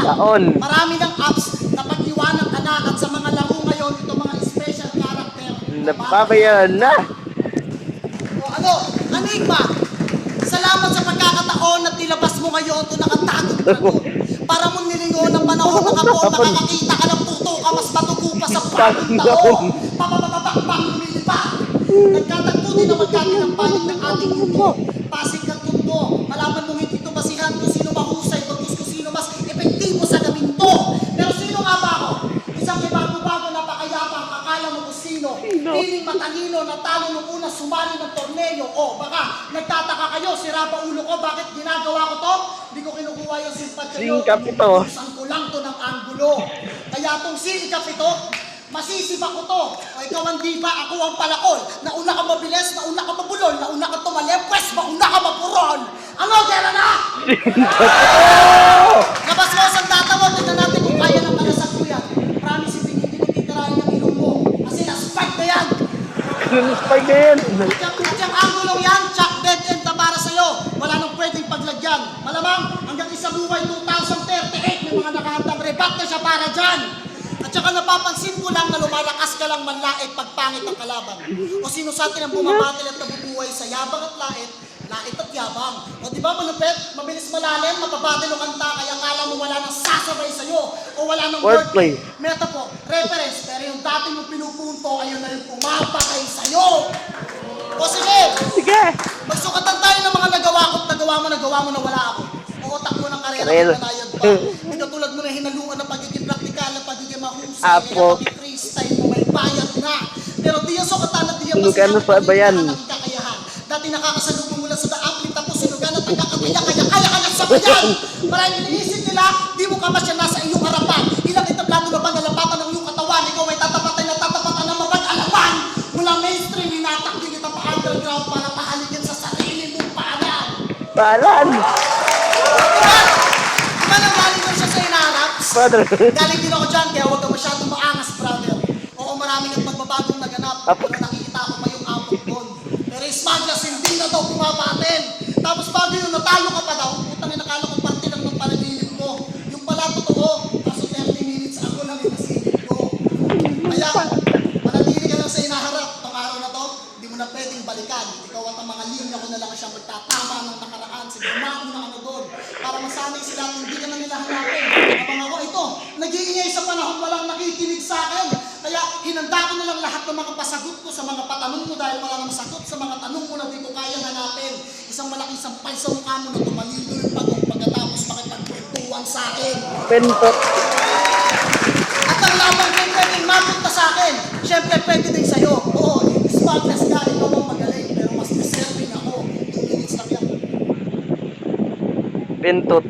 taon. Marami ng apps na pag-iwanan ka na at sa mga laro ngayon, ito mga special character. Napabayaran na. O ano, Enigma, salamat sa pagkakataon na tilabas mo ngayon ito nakatagong dragon. Para mo nilingon ang panahon na kapon, makakakita ka ng puto ka, mas matugo pa sa bagong taon. Papapapapakpak, lumilipat. Nagkatagpo din ang magkakinampanig ng ating mundo. Pasig kang tundo, malaman mong hindi ito basihan kung sino mahusay, bagus kung sino mas epektibo sa gawin to. Pero sino nga ba ako? Isang bago-bago na pakayapang akala mo kung sino. Piling matalino na talo nung una sumali ng torneo. O baka nagtataka kayo, sira pa ulo ko, bakit ginagawa ko to? Hindi ko kinukuha yung simpatya nyo. Singkap ito. Isang ko lang to ng anggulo. Kaya tong singkap ito, masisipa ko to. O ikaw ang diba, ako ang palakol. Nauna ka mabilis, nauna ka mabulol, nauna ka tumalempwes, mauna ka mapurol. Ano, Dera na? Labas mo ang data mo, tignan natin kung kaya ng kalasag ko yan. Promise, hindi tinitirahin ng ilong mo. Kasi na-spike na yan. Spike na yan. At yung angulong yan, chuck dead end na para sa'yo. Wala nang pwedeng paglagyan. Malamang, hanggang isa buhay 2038, may mga nakahandang rebat na siya para dyan. At saka napapansin ko lang na lumalakas ka lang manlait pag pangit ang kalaban. O sino sa atin ang bumabatil at nabubuhay sa yabang at lait, lait at yabang. O di ba malupit, mabilis malalim, mapabatil o kanta, kaya akala mo wala nang sasabay sa'yo o wala nang wordplay. Metaphor, reference, pero yung dati mo pinupunto, ayun na yung pumapatay sa'yo. O sige, magsukatan tayo ng mga nagawa ko at nagawa mo na wala ako. O utak mo ng karera at nanayad pa. Hindi katulad mo na hinaluan ng pagiging praktikal at pagiging mahusay. Kaya pag-freestyle mo may bayad na. Pero di yung sukatan at di yung kakayahan. Dati nakakasalubong mula sa daaplit tapos sinugan at nagkakabaya kaya kaya ka ng sabayan. Maraming iniisip nila, di mo ka masya nasa iyong harapan. Ilang itablado na ba nalapatan ng iyong katawan? Ikaw ay tatapatan ng mapag-alaman. Mula mainstream, hinatak din kita pa underground para pahaligin sa sarili mong paanan. Paalan! Diba nang galing ko siya sa hinaharap? Brother. Galing din ako dyan, kaya huwag ka masyadong maangas, brother. Oo, maraming ang pagbabagong naganap. Pero nakikita ko pa yung abot doon. Pero Smaglas, hindi na daw pumapatin. Tapos bago yung natalo ka pa daw, putang ina, nakala ko parte lang ng panaginip mo. Yung pala totoo, kaso 30 minutes ako lang yung nasilip ko. Kaya, manatili ka lang sa hinaharap. Itong araw na to, hindi mo na pwedeng balikan. Ikaw at ang mga linya ko na lang siya magtatama ng nakaraan. Sige, mauna ka na doon. Para masanay sila at hindi ka na nila hanapin. Habang ako, ito, nag-iingay sa panahon walang nakikinig sa akin. Kaya hinanda ko na lang lahat ng mga pasagot ko sa mga patanong mo dahil wala nang sagot sa mga tanong mo na di ko kayang hanapin. Isang malaking sampal sa mukha mo na tumalilo yung pagong pagkatapos makipagkwentuhan sa akin. Pentot. At ang lamang kung pwedeng mapunta sa akin, syempre pwede din sa'yo. Oo, Smaglas ka, ikaw ang magaling, pero mas deserving ako. 2 minutes lang yan. Pentot.